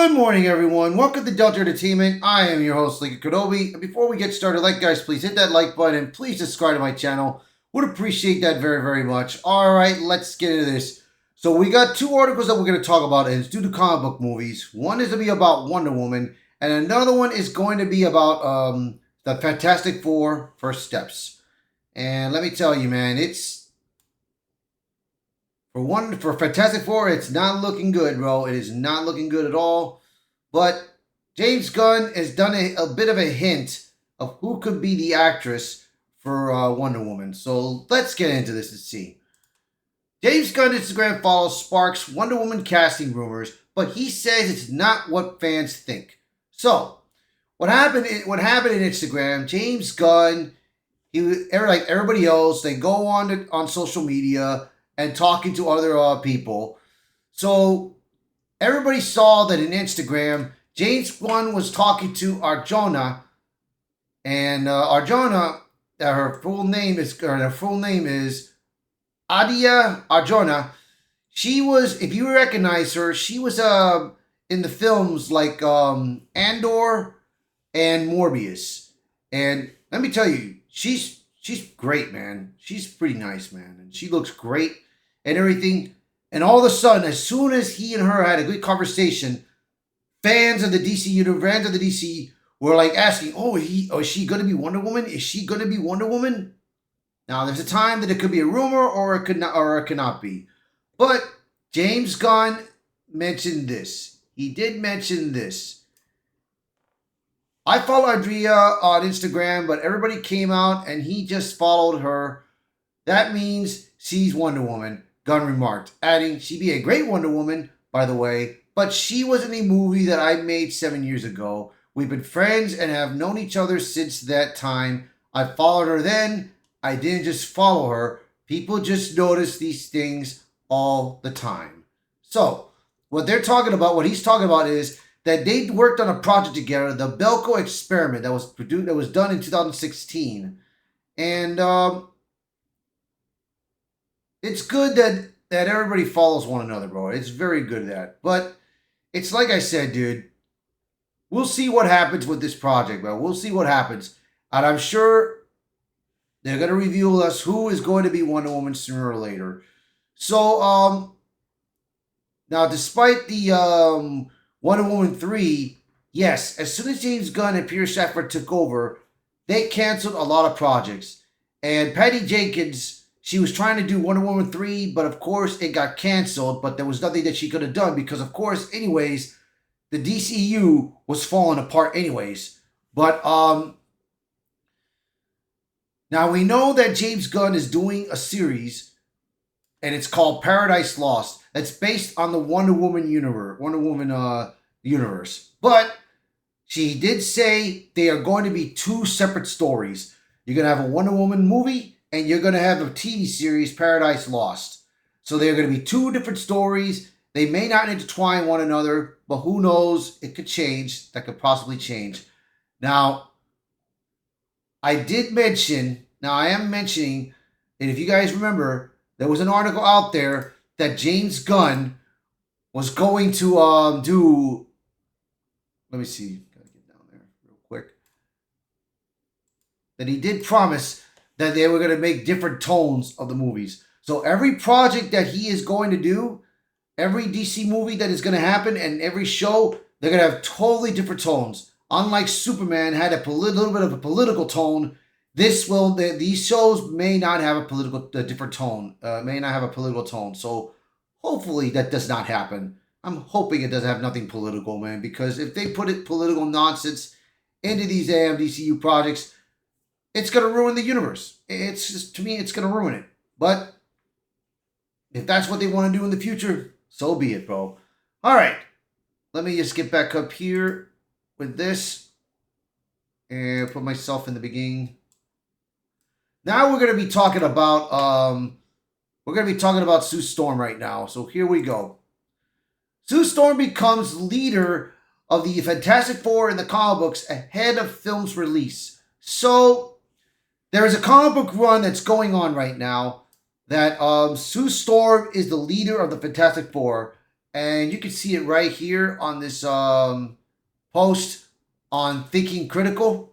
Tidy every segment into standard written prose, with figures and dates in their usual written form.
Good morning, everyone. Welcome to Delta Entertainment. I am your host, Lincoln Kenobi. And before we get started, guys, please hit that like button and please subscribe to my channel. Would appreciate that very, very much. All right, let's get into this. So we got two articles that we're going to talk about, and it's due to comic book movies. One is going to be about Wonder Woman, and another one is going to be about the Fantastic Four First Steps. And let me tell you, man, for Fantastic Four, it's not looking good, bro. It is not looking good at all. But James Gunn has done a bit of a hint of who could be the actress for Wonder Woman. So let's get into this and see. James Gunn's Instagram follow sparks Wonder Woman casting rumors, but he says it's not what fans think. So what happened in Instagram? James Gunn, like everybody else, they go on social media and talking to other people. So everybody saw that in Instagram, James Gunn was talking to Arjona, and Arjona, her full name is Adia Arjona. She was, if you recognize her, she was in the films like Andor and Morbius. And let me tell you, she's great, man. She's pretty nice, man, and she looks great and everything. And all of a sudden, as soon as he and her had a good conversation, fans of the DC were like asking, "Oh, is she going to be Wonder Woman? Is she going to be Wonder Woman?" Now, there's a time that it could be a rumor, or it cannot be. But James Gunn mentioned this. He did mention this. I follow Andrea on Instagram, but everybody came out and he just followed her. That means she's Wonder Woman, Gunn remarked, adding, "She'd be a great Wonder Woman, by the way, but she was in a movie that I made 7 years ago. We've been friends and have known each other since that time. I followed her then. I didn't just follow her. People just notice these things all the time." So, what he's talking about is that they worked on a project together, the Belko Experiment, that was done in 2016. And it's good that everybody follows one another, bro. It's very good at that. But it's like I said, dude, we'll see what happens with this project, bro. We'll see what happens. And I'm sure they're going to reveal us who is going to be Wonder Woman sooner or later. So, now, despite the Wonder Woman 3, yes, as soon as James Gunn and Peter Safran took over, they canceled a lot of projects. And Patty Jenkins, she was trying to do Wonder Woman 3, but of course it got canceled, but there was nothing that she could have done because, of course, anyways, the DCU was falling apart anyways. But now we know that James Gunn is doing a series, and it's called Paradise Lost. That's based on the Wonder Woman universe. But she did say they are going to be two separate stories. You're going to have a Wonder Woman movie, and you're going to have a TV series, Paradise Lost. So they're going to be two different stories. They may not intertwine one another, but who knows? It could change. That could possibly change. Now, I am mentioning, and if you guys remember, there was an article out there that James Gunn was going to do. Let me see. Gotta get down there real quick. That he did promise that they were going to make different tones of the movies. So every project that he is going to do, every DC movie that is going to happen, and every show, they're going to have totally different tones. Unlike Superman had a little bit of a political tone, these shows may not have a different tone. May not have a political tone. So hopefully that does not happen. I'm hoping it doesn't have nothing political, man, because if they put political nonsense into these DCU projects, it's going to ruin the universe. It's just, to me, it's going to ruin it. But if that's what they want to do in the future, so be it, bro. All right. Let me just get back up here with this and put myself in the beginning. Now we're going to be talking about Sue Storm right now. So here we go. Sue Storm becomes leader of the Fantastic Four in the comic books ahead of film's release. So there is a comic book run that's going on right now that Sue Storm is the leader of the Fantastic Four, and you can see it right here on this post on Thinking Critical.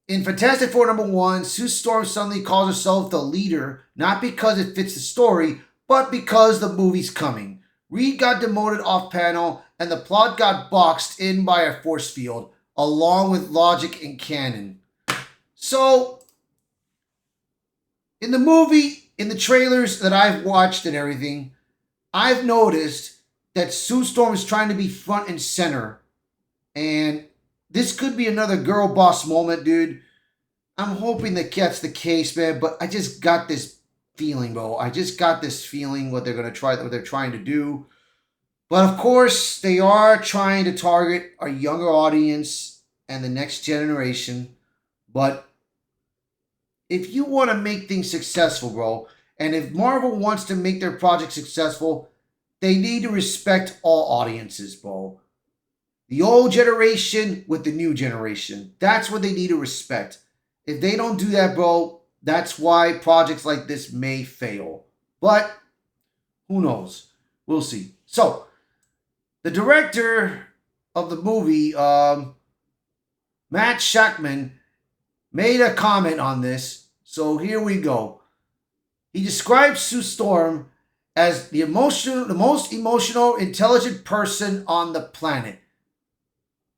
In Fantastic Four #1, Sue Storm suddenly calls herself the leader, not because it fits the story, but because the movie's coming. Reed got demoted off panel, and the plot got boxed in by a force field, along with logic and canon. So, in the movie, in the trailers that I've watched and everything, I've noticed that Sue Storm is trying to be front and center. And this could be another girl boss moment, dude. I'm hoping that's the case, man. But I just got this feeling, bro. I just got this feeling what they're trying to do. But of course, they are trying to target a younger audience and the next generation. But if you want to make things successful, bro, and if Marvel wants to make their project successful, they need to respect all audiences, bro. The old generation with the new generation. That's what they need to respect. If they don't do that, bro, that's why projects like this may fail. But who knows? We'll see. So, the director of the movie, Matt Shakman, made a comment on this. So here we go. He describes Sue Storm as the most emotional, intelligent person on the planet,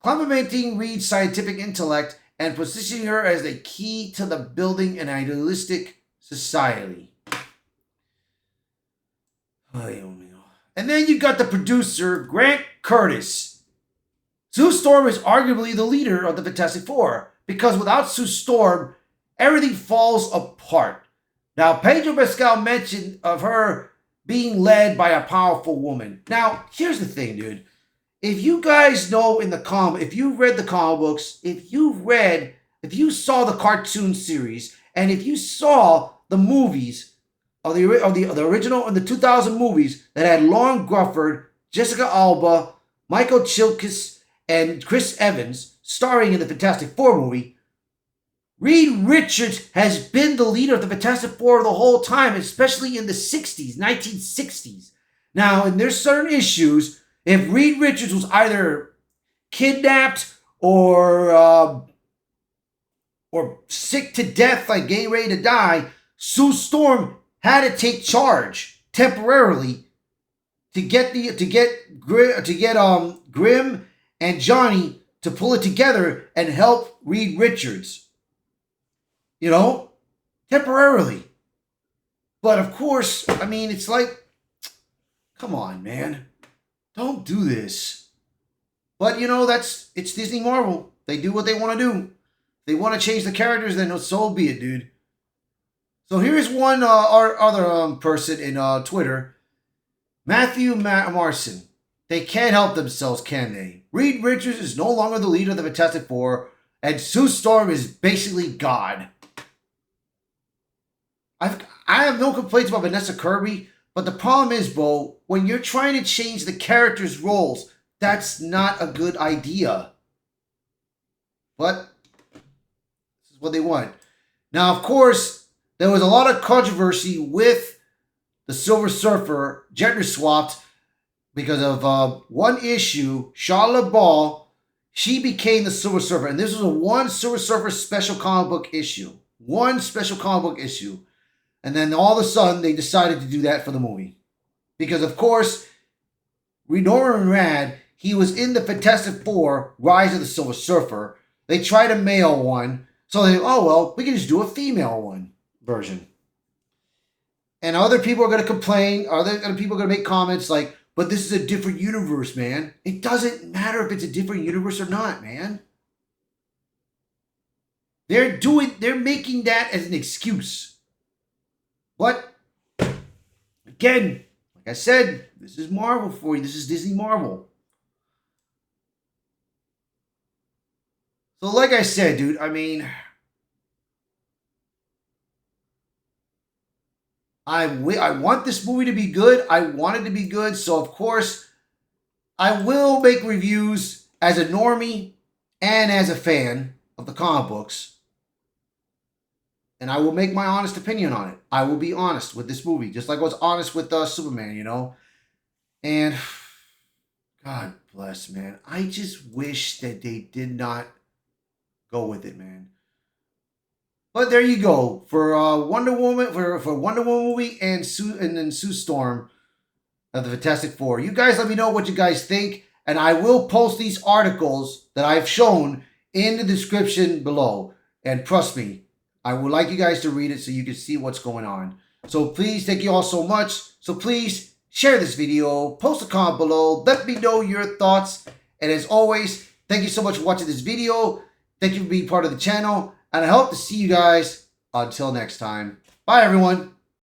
complimenting Reed's scientific intellect and positioning her as the key to the building an idealistic society. And then you got the producer, Grant Curtis. Sue Storm is arguably the leader of the Fantastic Four, because without Sue Storm, everything falls apart. Now, Pedro Pascal mentioned of her being led by a powerful woman. Now, here's the thing, dude. If you guys know if you've read the comic books, if you saw the cartoon series, and if you saw the movies of the original and the 2000 movies that had Lauren Grufford, Jessica Alba, Michael Chiklis, and Chris Evans starring in the Fantastic Four movie, Reed Richards has been the leader of the Fantastic Four the whole time, especially in the 60s, 1960s. Now, and there's certain issues. If Reed Richards was either kidnapped or sick to death, like getting ready to die, Sue Storm had to take charge temporarily to get Grim and Johnny to pull it together and help Reed Richards. You know, temporarily. But of course, I mean, it's like, come on, man. Don't do this. But, you know, it's Disney Marvel. They do what they want to do. If they want to change the characters, then so be it, dude. So here's one other person in Twitter. Matthew Marson. They can't help themselves, can they? Reed Richards is no longer the leader of the Fantastic Four, and Sue Storm is basically God. I have no complaints about Vanessa Kirby, but the problem is, bro, when you're trying to change the characters' roles, that's not a good idea. But this is what they want. Now, of course, there was a lot of controversy with the Silver Surfer gender swapped because of one issue. Charlotte Ball, she became the Silver Surfer, and this was a one Silver Surfer special comic book issue. One special comic book issue. And then all of a sudden, they decided to do that for the movie. Because, of course, Norman Rad, he was in the Fantastic Four, Rise of the Silver Surfer. They tried a male one. So they, oh, well, we can just do a female one version. And other people are going to complain. Other people are going to make comments like, but this is a different universe, man. It doesn't matter if it's a different universe or not, man. They're making that as an excuse. But, again, like I said, this is Marvel for you. This is Disney Marvel. So, like I said, dude, I mean, I want this movie to be good. I want it to be good. So, of course, I will make reviews as a normie and as a fan of the comic books. And I will make my honest opinion on it. I will be honest with this movie, just like I was honest with Superman, you know. And God bless, man. I just wish that they did not go with it, man. But there you go for Wonder Woman for Wonder Woman movie and then Sue Storm of the Fantastic Four. You guys let me know what you guys think, and I will post these articles that I've shown in the description below. And trust me, I would like you guys to read it so you can see what's going on. So please, thank you all so much. So please share this video, post a comment below, let me know your thoughts. And as always, thank you so much for watching this video. Thank you for being part of the channel. And I hope to see you guys until next time. Bye, everyone.